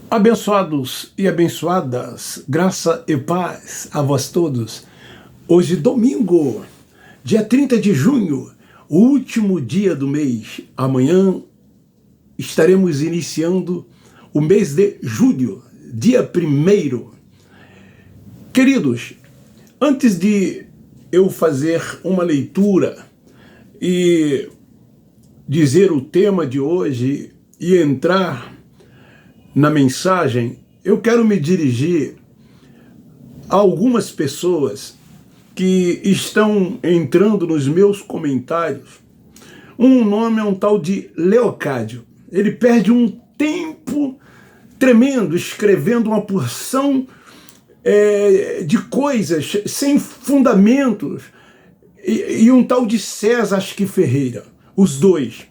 Abençoados e abençoadas, graça e paz a vós todos. Hoje, domingo, dia 30 de junho, o último dia do mês. Amanhã estaremos iniciando o mês de julho, dia 1º. Queridos, antes de eu fazer uma leitura e dizer o tema de hoje e entrar na mensagem, eu quero me dirigir a algumas pessoas que estão entrando nos meus comentários. Um nome é um tal de Leocádio. Ele perde um tempo tremendo escrevendo uma porção de coisas sem fundamentos, e um tal de César, acho que Ferreira, os dois.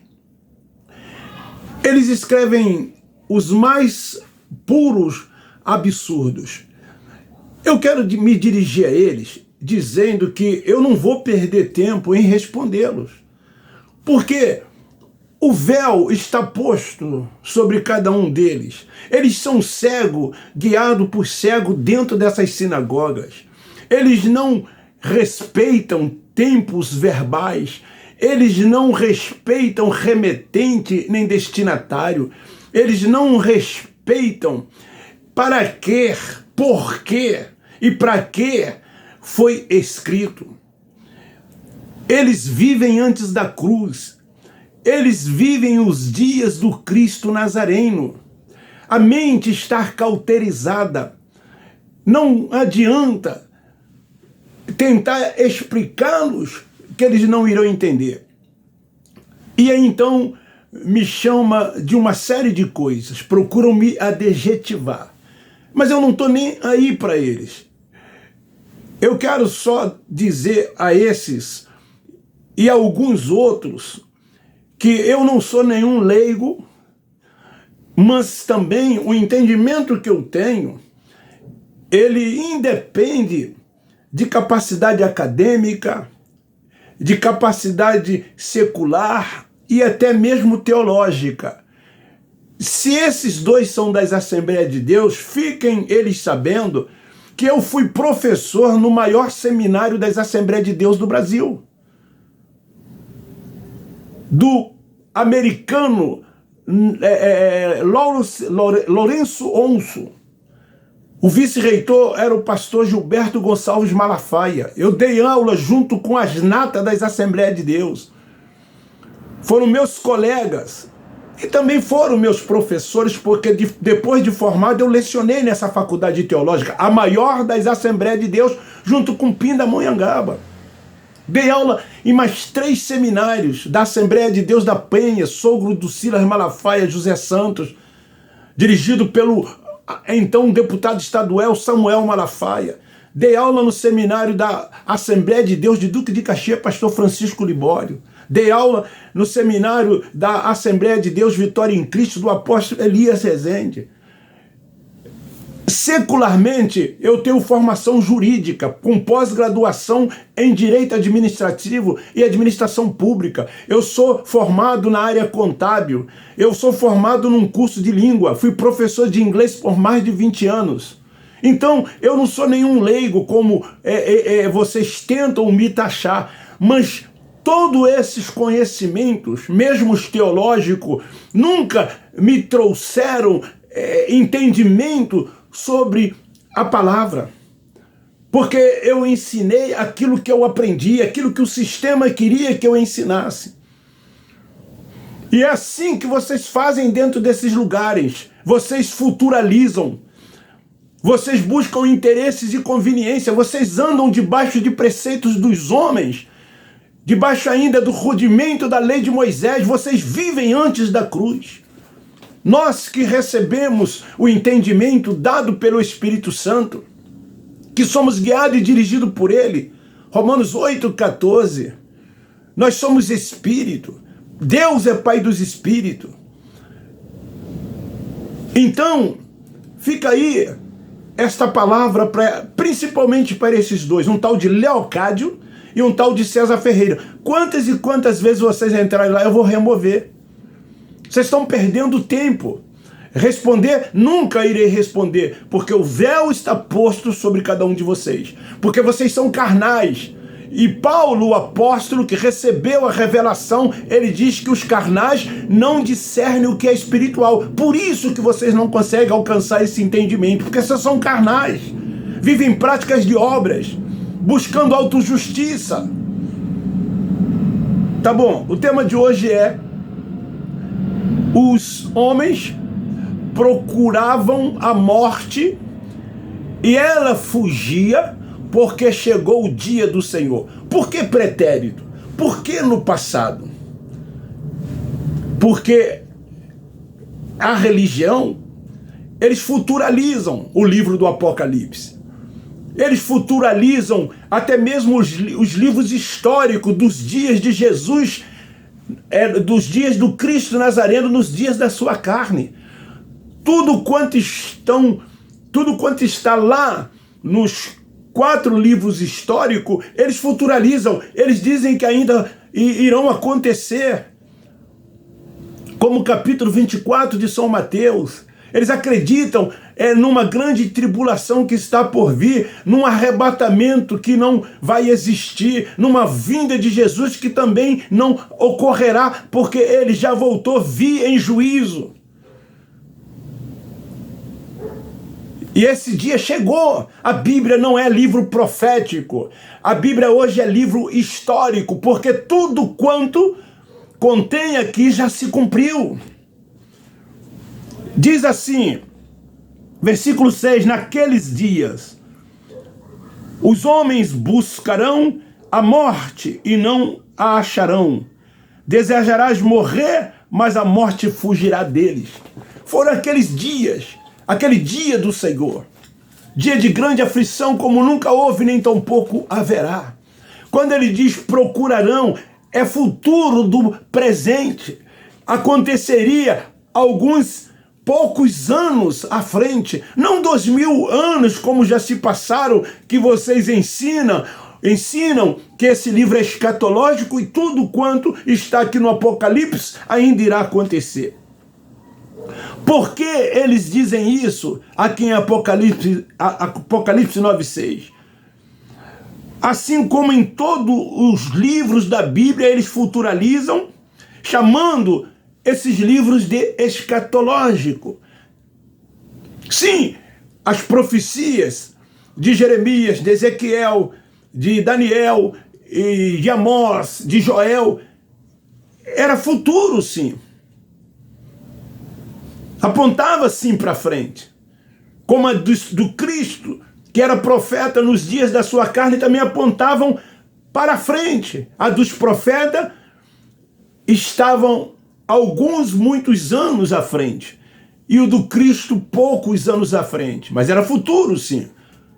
Eles escrevem os mais puros absurdos. Eu quero me dirigir a eles dizendo que eu não vou perder tempo em respondê-los, porque o véu está posto sobre cada um deles. Eles são cego, guiado por cego dentro dessas sinagogas. Eles não respeitam tempos verbais, eles não respeitam remetente nem destinatário, eles não respeitam para quê, por quê e para que foi escrito. Eles vivem antes da cruz, eles vivem os dias do Cristo Nazareno. A mente está cauterizada. Não adianta tentar explicá-los que eles não irão entender. E aí então me chama de uma série de coisas, procuram me adjetivar. Mas eu não estou nem aí para eles. Eu quero só dizer a esses e a alguns outros que eu não sou nenhum leigo, mas também o entendimento que eu tenho, ele independe de capacidade acadêmica, de capacidade secular e até mesmo teológica. Se esses dois são das Assembleias de Deus, fiquem eles sabendo que eu fui professor no maior seminário das Assembleias de Deus do Brasil, do americano Lourenço Onso. O vice-reitor era o pastor Gilberto Gonçalves Malafaia. Eu dei aula junto com as natas das Assembleias de Deus. Foram meus colegas e também foram meus professores, porque depois de formado eu lecionei nessa faculdade teológica, a maior das Assembleias de Deus, junto com Pindamonhangaba. Dei aula em mais 3 seminários da Assembleia de Deus da Penha, sogro do Silas Malafaia, José Santos, dirigido pelo então deputado estadual Samuel Malafaia. Dei aula no seminário da Assembleia de Deus de Duque de Caxias, pastor Francisco Libório. Dei aula no seminário da Assembleia de Deus Vitória em Cristo, do apóstolo Elias Rezende. Secularmente, eu tenho formação jurídica, com pós-graduação em Direito Administrativo e Administração Pública. Eu sou formado na área contábil. Eu sou formado num curso de língua. Fui professor de inglês por mais de 20 anos. Então, eu não sou nenhum leigo, como vocês tentam me taxar, mas todos esses conhecimentos, mesmo os teológicos, nunca me trouxeram entendimento sobre a palavra, porque eu ensinei aquilo que eu aprendi, aquilo que o sistema queria que eu ensinasse. E é assim que vocês fazem dentro desses lugares. Vocês futuralizam, vocês buscam interesses e conveniência, vocês andam debaixo de preceitos dos homens, debaixo ainda do rudimento da lei de Moisés. Vocês vivem antes da cruz. Nós que recebemos o entendimento dado pelo Espírito Santo, que somos guiados e dirigidos por Ele, Romanos 8,14, nós somos Espírito, Deus é Pai dos Espíritos. Então, fica aí esta palavra principalmente para esses dois, um tal de Leocádio e um tal de César Ferreira. Quantas e quantas vezes vocês entrarem lá, eu vou remover. Vocês estão perdendo tempo. Responder, nunca irei responder, porque o véu está posto sobre cada um de vocês, porque vocês são carnais. E Paulo, o apóstolo que recebeu a revelação, ele diz que os carnais não discernem o que é espiritual. Por isso que vocês não conseguem alcançar esse entendimento, porque vocês são carnais, vivem práticas de obras, buscando autojustiça. Tá bom, o tema de hoje é: os homens procuravam a morte e ela fugia porque chegou o dia do Senhor. Por que pretérito? Por que no passado? Porque a religião, eles futuralizam o livro do Apocalipse. Eles futuralizam até mesmo os livros históricos dos dias de Jesus, dos dias do Cristo Nazareno, nos dias da sua carne. Tudo quanto está lá nos 4 livros históricos, eles futuralizam, eles dizem que ainda irão acontecer. Como o capítulo 24 de São Mateus, eles acreditam numa grande tribulação que está por vir, num arrebatamento que não vai existir, numa vinda de Jesus que também não ocorrerá, porque ele já voltou, vir em juízo. E esse dia chegou. A Bíblia não é livro profético. A Bíblia hoje é livro histórico, porque tudo quanto contém aqui já se cumpriu. Diz assim, versículo 6, naqueles dias, os homens buscarão a morte e não a acharão. Desejarás morrer, mas a morte fugirá deles. Foram aqueles dias, aquele dia do Senhor, dia de grande aflição como nunca houve nem tampouco haverá. Quando ele diz procurarão, é futuro do presente. Aconteceria alguns poucos anos à frente, não 2000 anos como já se passaram, que vocês ensinam que esse livro é escatológico e tudo quanto está aqui no Apocalipse ainda irá acontecer. Por que eles dizem isso aqui em Apocalipse 9:6? Assim como em todos os livros da Bíblia, eles futuralizam, chamando esses livros de escatológico. Sim, as profecias de Jeremias, de Ezequiel, de Daniel, e de Amós, de Joel, era futuro, sim. Apontava sim para frente. Como a do Cristo, que era profeta nos dias da sua carne, também apontavam para frente. A dos profetas estavam muitos anos à frente. E o do Cristo, poucos anos à frente. Mas era futuro, sim.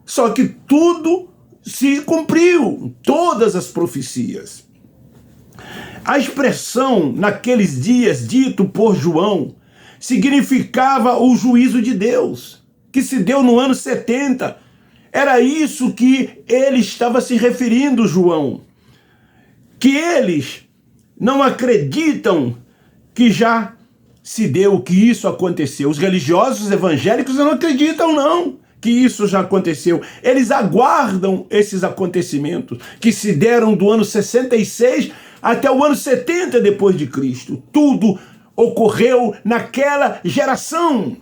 Só que tudo se cumpriu, todas as profecias. A expressão, naqueles dias, dito por João, significava o juízo de Deus, que se deu no ano 70. Era isso que ele estava se referindo, João. Que eles não acreditam que já se deu, que isso aconteceu. Os religiosos evangélicos não acreditam, não, que isso já aconteceu. Eles aguardam esses acontecimentos que se deram do ano 66 até o ano 70 depois de Cristo. Tudo ocorreu naquela geração,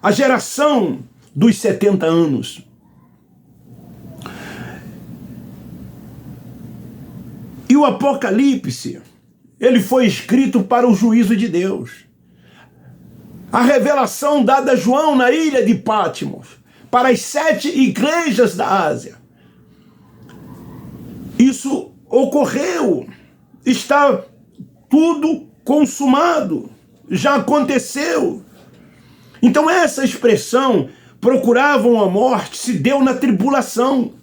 a geração dos 70 anos. E o Apocalipse, ele foi escrito para o juízo de Deus. A revelação dada a João na ilha de Patmos, para as 7 igrejas da Ásia. Isso ocorreu, está tudo consumado, já aconteceu. Então essa expressão, procuravam a morte, se deu na tribulação.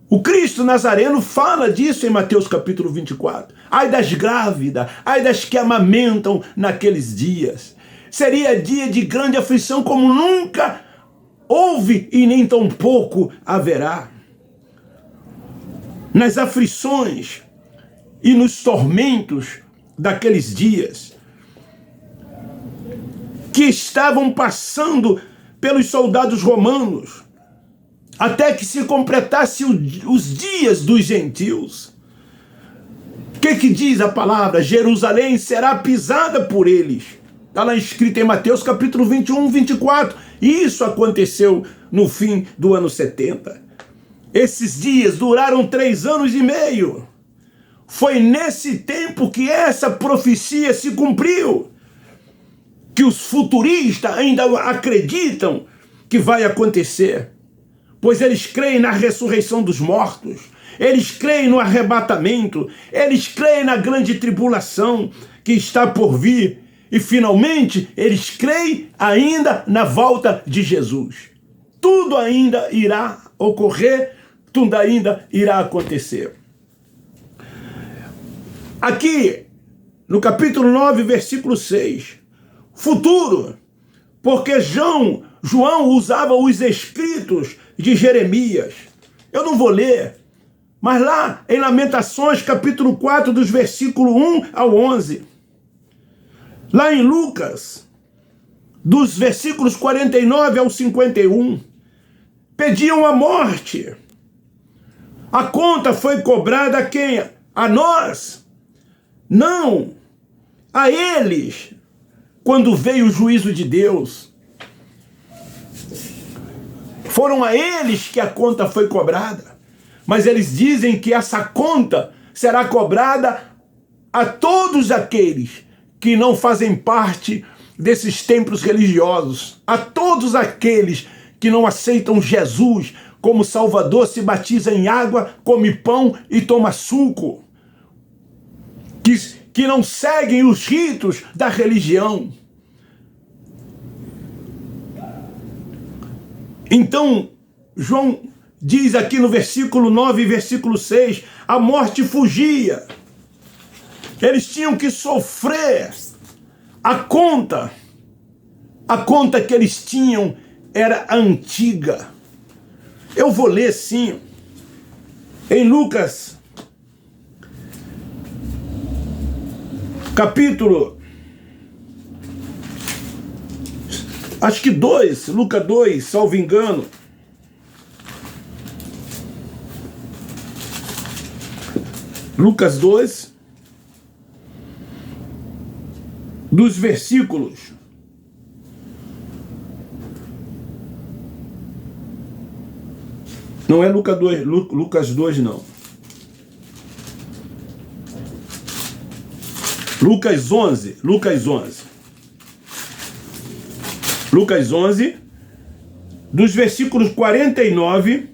O Cristo Nazareno fala disso em Mateus capítulo 24. Ai das grávidas, ai das que amamentam naqueles dias. Seria dia de grande aflição como nunca houve e nem tampouco haverá. Nas aflições e nos tormentos daqueles dias, que estavam passando pelos soldados romanos, até que se completasse os dias dos gentios. O que diz a palavra? Jerusalém será pisada por eles. Está lá escrito em Mateus capítulo 21, 24. Isso aconteceu no fim do ano 70. Esses dias duraram 3 anos e meio. Foi nesse tempo que essa profecia se cumpriu, que os futuristas ainda acreditam que vai acontecer, pois eles creem na ressurreição dos mortos, eles creem no arrebatamento, eles creem na grande tribulação que está por vir, e finalmente eles creem ainda na volta de Jesus. Tudo ainda irá ocorrer, tudo ainda irá acontecer. Aqui, no capítulo 9, versículo 6, futuro, porque João usava os escritos de Jeremias. Eu não vou ler, mas lá em Lamentações, capítulo 4, dos versículos 1 ao 11. Lá em Lucas, dos versículos 49 ao 51, pediam a morte. A conta foi cobrada a quem? A nós? Não, a eles, quando veio o juízo de Deus. Foram a eles que a conta foi cobrada. Mas eles dizem que essa conta será cobrada a todos aqueles que não fazem parte desses templos religiosos, a todos aqueles que não aceitam Jesus como Salvador, se batiza em água, come pão e toma suco, que não seguem os ritos da religião. Então, João diz aqui no versículo 9 e versículo 6, a morte fugia. Eles tinham que sofrer a conta. A conta que eles tinham era antiga. Eu vou ler sim, em Lucas, capítulo, acho que 2, Lucas 2, salvo engano. Lucas 2, dos versículos não é Lucas 2 não. Lucas 11, dos versículos 49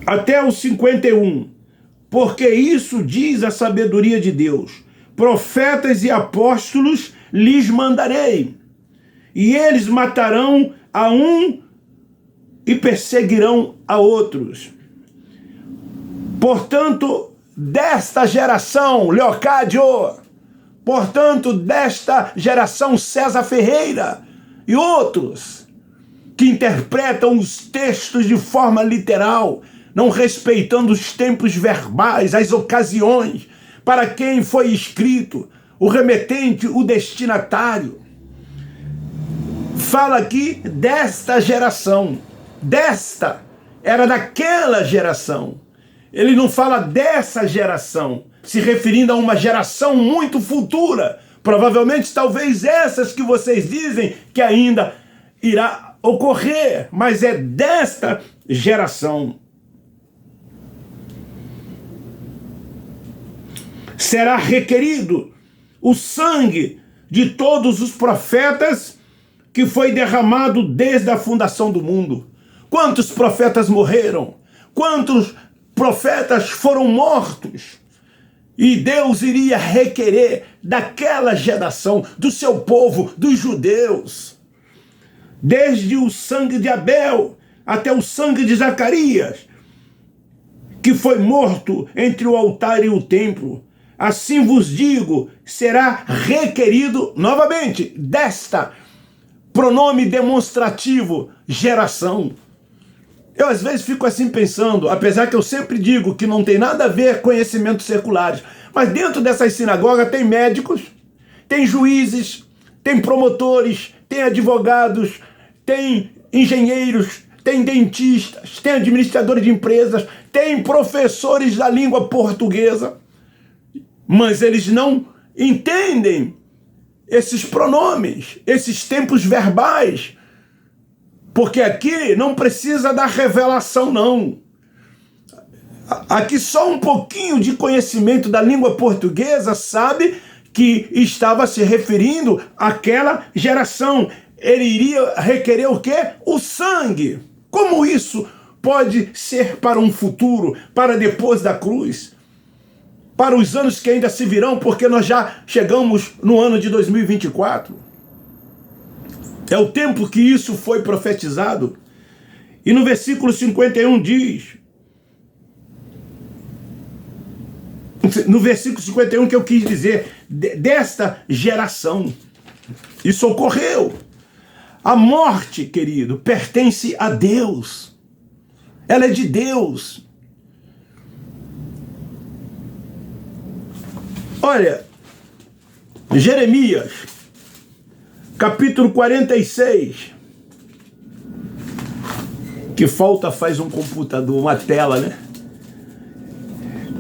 até o 51. Porque isso diz a sabedoria de Deus: profetas e apóstolos lhes mandarei, e eles matarão a um e perseguirão a outros. Portanto, desta geração, Leocádio, portanto, desta geração, César Ferreira e outros que interpretam os textos de forma literal, não respeitando os tempos verbais, as ocasiões, para quem foi escrito, o remetente, o destinatário. Fala aqui desta geração. Desta era daquela geração. Ele não fala dessa geração, se referindo a uma geração muito futura. Provavelmente, talvez essas que vocês dizem que ainda irá ocorrer, mas é desta geração. Será requerido o sangue de todos os profetas que foi derramado desde a fundação do mundo. Quantos profetas morreram? Quantos profetas foram mortos? E Deus iria requerer daquela geração, do seu povo, dos judeus, desde o sangue de Abel até o sangue de Zacarias, que foi morto entre o altar e o templo. Assim vos digo, será requerido novamente desta pronome demonstrativo, geração. Eu às vezes fico assim pensando, apesar que eu sempre digo que não tem nada a ver com conhecimentos seculares, mas dentro dessas sinagogas tem médicos, tem juízes, tem promotores, tem advogados, tem engenheiros, tem dentistas, tem administradores de empresas, tem professores da língua portuguesa, mas eles não entendem esses pronomes, esses tempos verbais, porque aqui não precisa da revelação, não. Aqui só um pouquinho de conhecimento da língua portuguesa sabe que estava se referindo àquela geração. Ele iria requerer o quê? O sangue. Como isso pode ser para um futuro, para depois da cruz? Para os anos que ainda se virão, porque nós já chegamos no ano de 2024. É o tempo que isso foi profetizado. E no versículo 51 diz... No versículo 51 que eu quis dizer, desta geração. Isso ocorreu. A morte, querido, pertence a Deus. Ela é de Deus. Olha, Jeremias, capítulo 46. Que falta faz um computador, uma tela, né?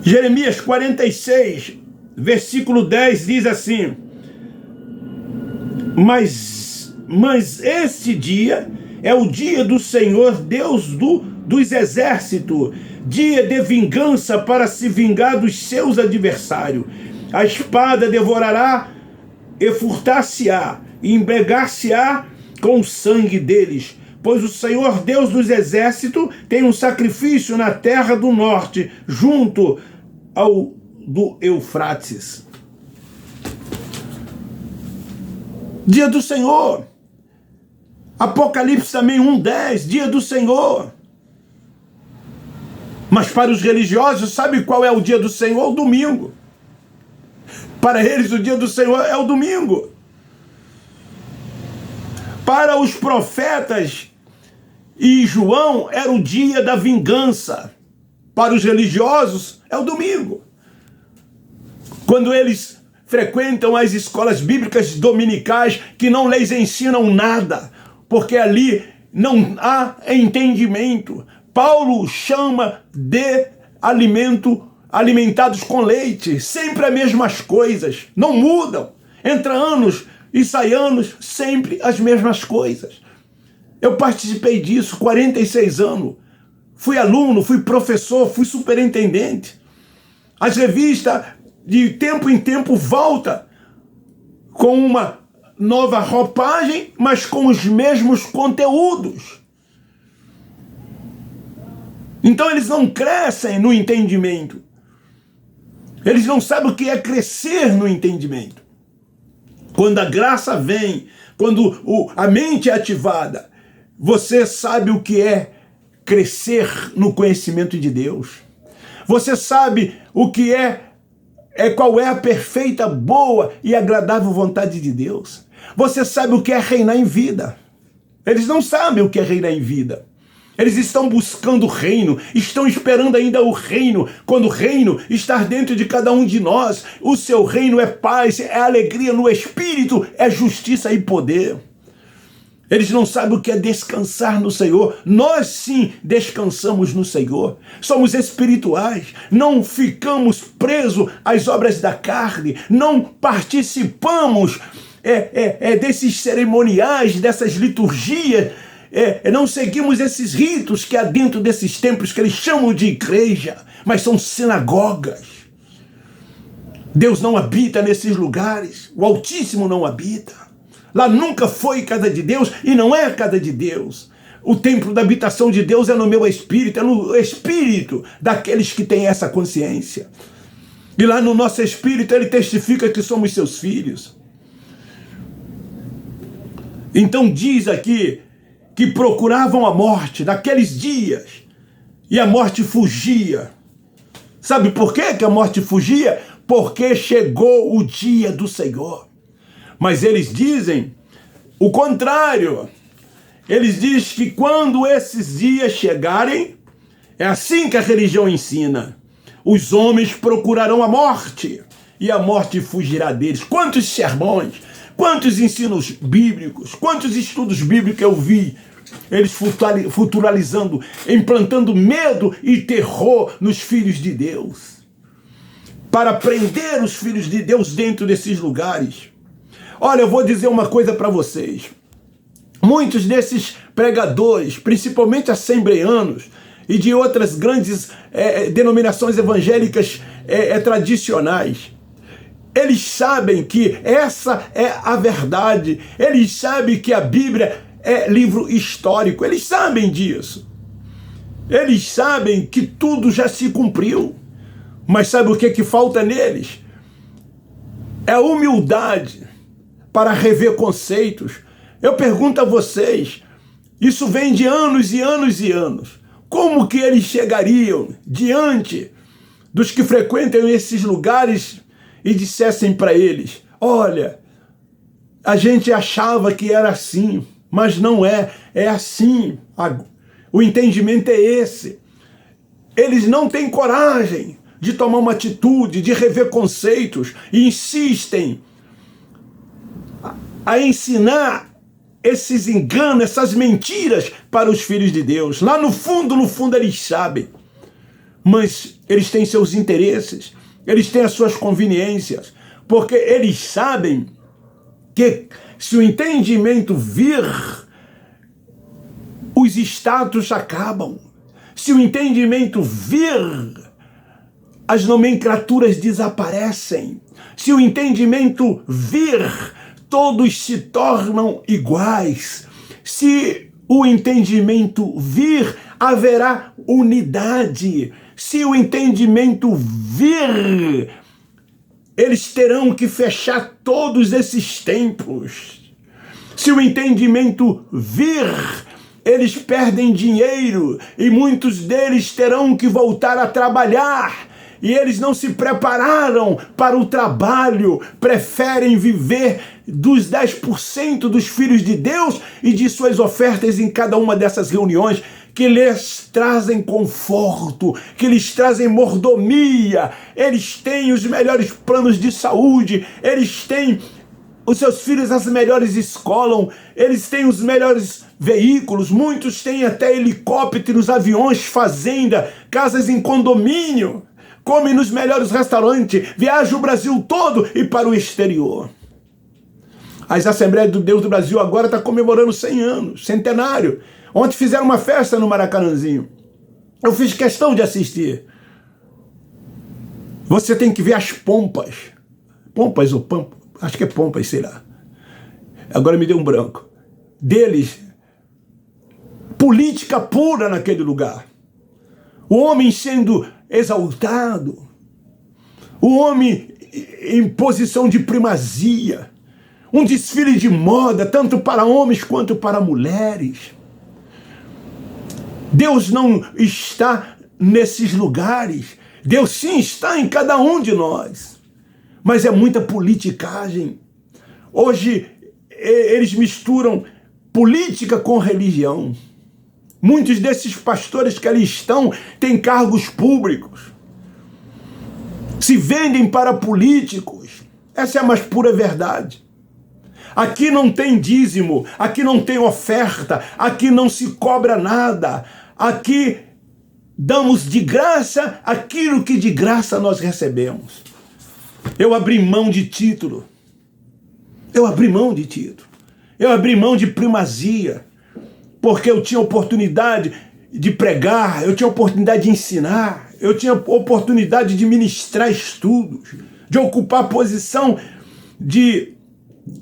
Jeremias 46, versículo 10 diz assim: Mas este dia é o dia do Senhor, Deus dos exércitos, dia de vingança para se vingar dos seus adversários. A espada devorará e furtar-se-á, e embriagar-se-á com o sangue deles. Pois o Senhor, Deus dos exércitos, tem um sacrifício na terra do norte, junto ao do Eufrates. Dia do Senhor. Apocalipse também 1:10, dia do Senhor. Mas para os religiosos, sabe qual é o dia do Senhor? O domingo. Para eles o dia do Senhor é o domingo. Para os profetas e João era o dia da vingança. Para os religiosos é o domingo. Quando eles frequentam as escolas bíblicas dominicais que não lhes ensinam nada, porque ali não há entendimento. Paulo chama de alimentados com leite, sempre as mesmas coisas, não mudam. Entra anos e sai anos, sempre as mesmas coisas. Eu participei disso, 46 anos. Fui aluno, fui professor, fui superintendente. As revistas, de tempo em tempo, voltam com uma nova roupagem, mas com os mesmos conteúdos. Então eles não crescem no entendimento. Eles não sabem o que é crescer no entendimento. Quando a graça vem, quando a mente é ativada, você sabe o que é crescer no conhecimento de Deus. Você sabe o que qual é a perfeita, boa e agradável vontade de Deus. Você sabe o que é reinar em vida. Eles não sabem o que é reinar em vida. Eles estão buscando o reino, estão esperando ainda o reino, quando o reino está dentro de cada um de nós. O seu reino é paz, é alegria no espírito, é justiça e poder. Eles não sabem o que é descansar no Senhor. Nós sim descansamos no Senhor. Somos espirituais. Não ficamos presos às obras da carne. Não participamos desses cerimoniais, dessas liturgias. Não seguimos esses ritos que há dentro desses templos que eles chamam de igreja, mas são sinagogas. Deus não habita nesses lugares. O Altíssimo não habita. Lá nunca foi casa de Deus e não é casa de Deus. O templo da habitação de Deus é no meu espírito, é no espírito daqueles que têm essa consciência. E lá no nosso espírito ele testifica que somos seus filhos. Então diz aqui que procuravam a morte naqueles dias e a morte fugia. Sabe por quê que a morte fugia? Porque chegou o dia do Senhor. Mas eles dizem o contrário. Eles dizem que quando esses dias chegarem, é assim que a religião ensina. Os homens procurarão a morte e a morte fugirá deles. Quantos sermões, Quantos ensinos bíblicos, quantos estudos bíblicos eu vi, eles futuralizando, implantando medo e terror nos filhos de Deus, para prender os filhos de Deus dentro desses lugares. Olha, eu vou dizer uma coisa para vocês. Muitos desses pregadores, principalmente assembleanos e de outras grandes denominações evangélicas tradicionais, eles sabem que essa é a verdade. Eles sabem que a Bíblia é livro histórico. Eles sabem disso. Eles sabem que tudo já se cumpriu. Mas sabe o que falta neles? É a humildade para rever conceitos. Eu pergunto a vocês, isso vem de anos e anos e anos. Como que eles chegariam diante dos que frequentam esses lugares e dissessem para eles, olha, a gente achava que era assim, mas não é, é assim. O entendimento é esse. Eles não têm coragem de tomar uma atitude, de rever conceitos, e insistem a ensinar esses enganos, essas mentiras para os filhos de Deus. Lá no fundo eles sabem, mas eles têm seus interesses, eles têm as suas conveniências, porque eles sabem que se o entendimento vir, os status acabam. Se o entendimento vir, as nomenclaturas desaparecem. Se o entendimento vir, todos se tornam iguais. Se o entendimento vir, haverá unidade. Se o entendimento vir, eles terão que fechar todos esses templos. Se o entendimento vir, eles perdem dinheiro e muitos deles terão que voltar a trabalhar. E eles não se prepararam para o trabalho, preferem viver dos 10% dos filhos de Deus e de suas ofertas em cada uma dessas reuniões, que lhes trazem conforto, que lhes trazem mordomia. Eles têm os melhores planos de saúde, eles têm os seus filhos as melhores escolas, eles têm os melhores veículos, muitos têm até helicópteros, aviões, fazenda, casas em condomínio, comem nos melhores restaurantes, viajam o Brasil todo e para o exterior. As Assembleias de Deus do Brasil agora estão comemorando 100 anos, centenário. Ontem fizeram uma festa no Maracanãzinho. Eu fiz questão de assistir. Você tem que ver as pompas. Pompas ou pampas? Acho que é pompas, sei lá. Agora me deu um branco. Deles, política pura naquele lugar. O homem sendo exaltado. O homem em posição de primazia. Um desfile de moda, tanto para homens quanto para mulheres. Deus não está nesses lugares. Deus sim está em cada um de nós. Mas é muita politicagem. Hoje eles misturam política com religião. Muitos desses pastores que ali estão têm cargos públicos. Se vendem para políticos. Essa é a mais pura verdade. Aqui não tem dízimo, aqui não tem oferta, aqui não se cobra nada. Aqui damos de graça aquilo que de graça nós recebemos. Eu abri mão de título. Eu abri mão de título. Eu abri mão de primazia. Porque eu tinha oportunidade de pregar, eu tinha oportunidade de ensinar, eu tinha oportunidade de ministrar estudos, de ocupar a posição de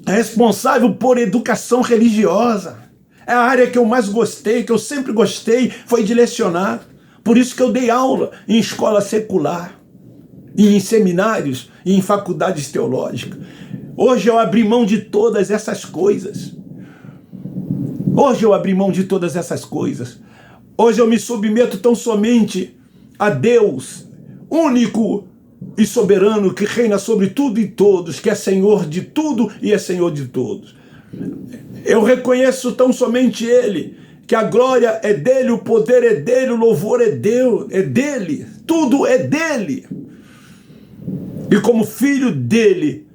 responsável por educação religiosa. É a área que eu mais gostei, que eu sempre gostei, foi de lecionar. Por isso que eu dei aula em escola secular, e em seminários, e em faculdades teológicas. Hoje eu abri mão de todas essas coisas. Hoje eu abri mão de todas essas coisas. Hoje eu me submeto tão somente a Deus, único e soberano, que reina sobre tudo e todos, que é Senhor de tudo e é Senhor de todos. Eu reconheço tão somente Ele, que a glória é dEle, o poder é dEle, o louvor é dEle, tudo é dEle. E como filho dEle,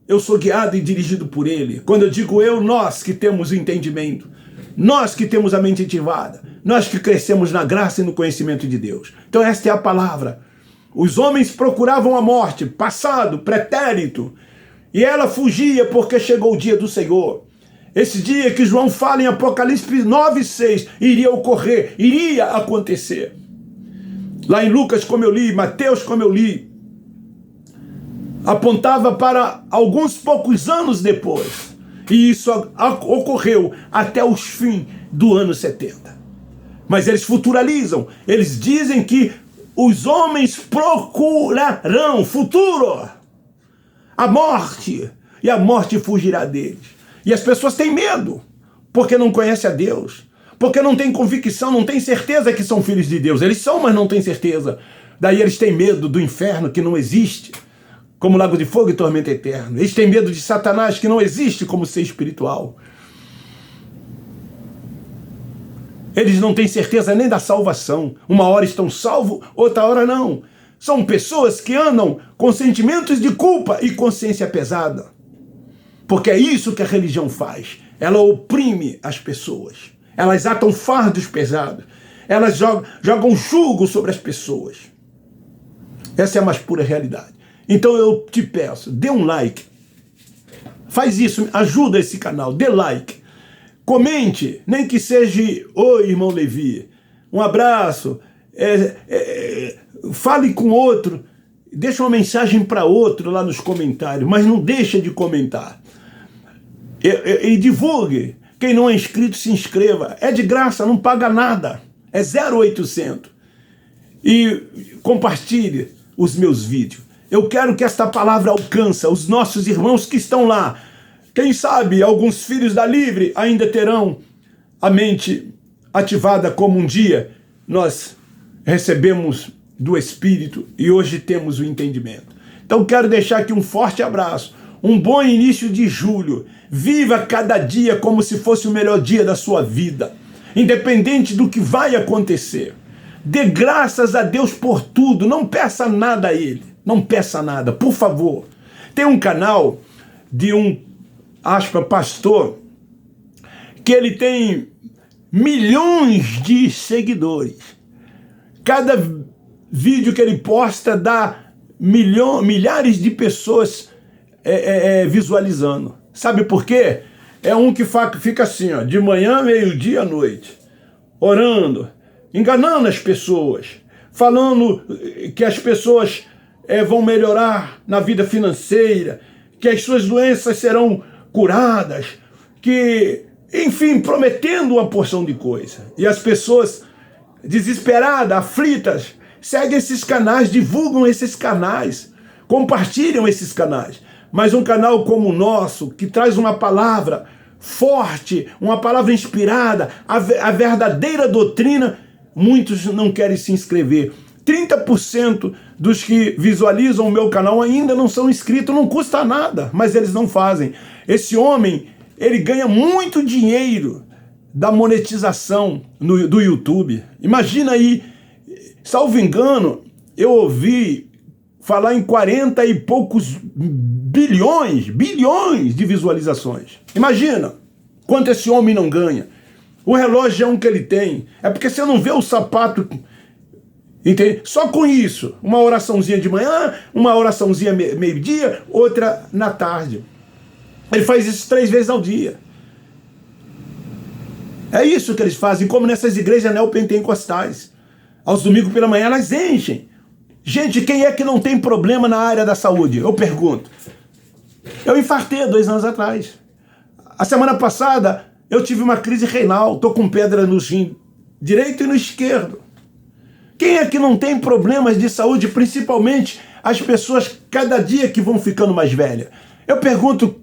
eu sou guiado e dirigido por Ele. Quando eu digo eu, nós que temos o entendimento, nós que temos a mente ativada, nós que crescemos na graça e no conhecimento de Deus. Então esta é a palavra. Os homens procuravam a morte, passado, pretérito, e ela fugia porque chegou o dia do Senhor. Esse dia que João fala em Apocalipse 9:6, iria ocorrer, iria acontecer. Lá em Lucas, como eu li, Mateus, como eu li, apontava para alguns poucos anos depois. E isso ocorreu até os fins do ano 70. Mas eles futuralizam, eles dizem que os homens procurarão futuro, a morte, e a morte fugirá deles. E as pessoas têm medo, porque não conhecem a Deus, porque não têm convicção, não têm certeza que são filhos de Deus. Eles são, mas não têm certeza. Daí eles têm medo do inferno, que não existe, como lago de fogo e tormento eterno. Eles têm medo de Satanás, que não existe como ser espiritual. Eles não têm certeza nem da salvação. Uma hora estão salvos, outra hora não. São pessoas que andam com sentimentos de culpa e consciência pesada. Porque é isso que a religião faz. Ela oprime as pessoas. Elas atam fardos pesados. Elas jogam jugo sobre as pessoas. Essa é a mais pura realidade. Então eu te peço, dê um like. Faz isso, ajuda esse canal, dê like. Comente, nem que seja, oi, irmão Levi, um abraço, fale com outro, deixa uma mensagem para outro lá nos comentários, mas não deixa de comentar. E divulgue. Quem não é inscrito, se inscreva. É de graça, não paga nada. É 0800. E compartilhe os meus vídeos. Eu quero que esta palavra alcance os nossos irmãos que estão lá. Quem sabe alguns filhos da Livre ainda terão a mente ativada como um dia nós recebemos do Espírito e hoje temos o entendimento. Então quero deixar aqui um forte abraço, um bom início de julho. Viva cada dia como se fosse o melhor dia da sua vida, independente do que vai acontecer. Dê graças a Deus por tudo, não peça nada a Ele, não peça nada, por favor. Tem um canal de um pastor, que ele tem milhões de seguidores. Cada vídeo que ele posta dá milhares de pessoas visualizando. Sabe por quê? É um que fica assim, ó, de manhã, meio-dia, à noite, orando, enganando as pessoas, falando que as pessoas vão melhorar na vida financeira, que as suas doenças serão curadas, que, enfim, prometendo uma porção de coisa. E as pessoas desesperadas, aflitas, seguem esses canais, divulgam esses canais, compartilham esses canais. Mas um canal como o nosso, que traz uma palavra forte, uma palavra inspirada, a verdadeira doutrina, muitos não querem se inscrever. 30% dos que visualizam o meu canal ainda não são inscritos, não custa nada, mas eles não fazem. Esse homem, ele ganha muito dinheiro da monetização do YouTube. Imagina aí, salvo engano, eu ouvi falar em 40 e poucos bilhões de visualizações. Imagina quanto esse homem não ganha. O relógio é um que ele tem. É porque você não vê o sapato. Entende? Só com isso, uma oraçãozinha de manhã, uma oraçãozinha meio-dia, outra na tarde. Ele faz isso 3 vezes ao dia. É isso que eles fazem, como nessas igrejas neopentecostais. Aos domingos pela manhã elas enchem. Gente, quem é que não tem problema na área da saúde? Eu pergunto. Eu infartei 2 anos atrás. A semana passada eu tive uma crise renal, estou com pedra no rim direito e no esquerdo. Quem é que não tem problemas de saúde, principalmente as pessoas cada dia que vão ficando mais velhas? Eu pergunto,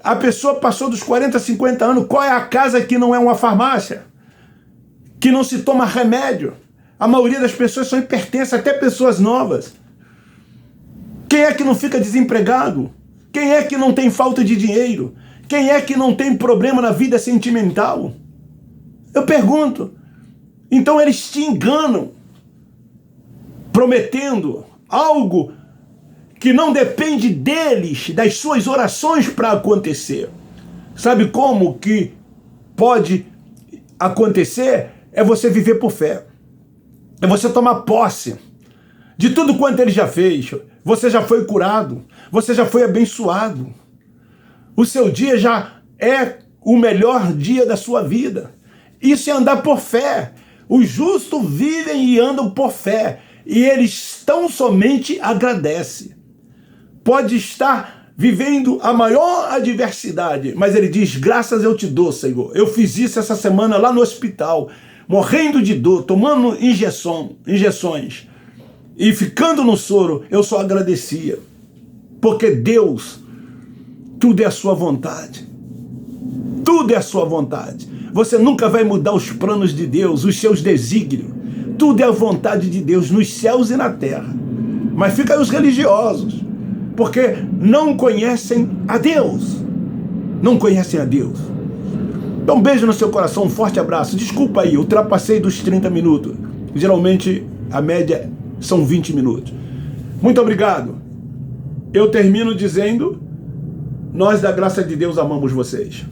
a pessoa passou dos 40, 50 anos, qual é a casa que não é uma farmácia? Que não se toma remédio? A maioria das pessoas são hipertensas, até pessoas novas. Quem é que não fica desempregado? Quem é que não tem falta de dinheiro? Quem é que não tem problema na vida sentimental? Eu pergunto. Então eles te enganam, prometendo algo que não depende deles, das suas orações para acontecer. Sabe como que pode acontecer? É você viver por fé. É você tomar posse de tudo quanto ele já fez. Você já foi curado. Você já foi abençoado. O seu dia já é o melhor dia da sua vida. Isso é andar por fé. Os justos vivem e andam por fé. E eles tão somente agradecem. Pode estar vivendo a maior adversidade, mas ele diz, graças eu te dou, Senhor. Eu fiz isso essa semana lá no hospital, morrendo de dor, tomando injeções e ficando no soro, eu só agradecia. Porque Deus, tudo é a sua vontade. Tudo é a sua vontade. Você nunca vai mudar os planos de Deus, os seus desígnios. Tudo é a vontade de Deus nos céus e na terra. Mas fica aí os religiosos, porque não conhecem a Deus. Não conhecem a Deus. Então um beijo no seu coração, um forte abraço. Desculpa aí, ultrapassei dos 30 minutos. Geralmente a média são 20 minutos. Muito obrigado. Eu termino dizendo, nós da graça de Deus amamos vocês.